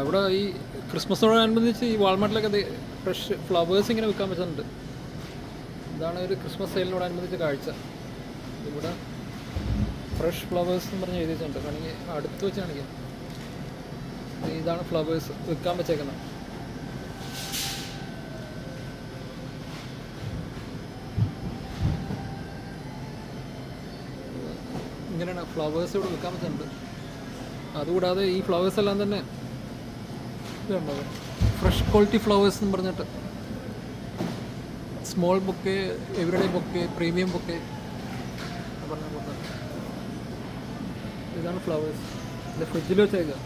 ഇവിടെ ഈ ക്രിസ്മസിനോടനുബന്ധിച്ച് ഈ വാൾമാർട്ടിലൊക്കെ ഫ്രഷ് ഫ്ലവേഴ്സ് ഇങ്ങനെ വിൽക്കാൻ പറ്റുന്നുണ്ട്. ഇതാണ് ഒരു ക്രിസ്മസ് സെയിലിനോടനുബന്ധിച്ച് കാഴ്ച. ഇവിടെ ഫ്രഷ് ഫ്ലവേഴ്സ് എന്ന് പറഞ്ഞ് എഴുതി വെച്ചിട്ടുണ്ട്. വേണമെങ്കിൽ അടുത്ത് വെച്ച് കാണിക്കാം. ഇതാണ് ഫ്ലവേഴ്സ് വിൽക്കാൻ വെച്ചേക്കുന്നത്. ഇങ്ങനെയാണ് ഫ്ലവേഴ്സ് ഇവിടെ വിൽക്കാൻ പറ്റുന്നുണ്ട്. അതുകൂടാതെ ഈ ഫ്ലവേഴ്സ് എല്ലാം തന്നെ ഇതുണ്ടോ, ഫ്രഷ് ക്വാളിറ്റി ഫ്ലവേഴ്സ് എന്ന് പറഞ്ഞിട്ട് small bouquet, everyday bouquet, premium bouquet പറഞ്ഞ കൊടുക്കുന്നത്. ഇതാണ് ഫ്ലവേഴ്സ്. ഇത് ഫ്രിഡ്ജിൽ വെച്ചേക്കുക.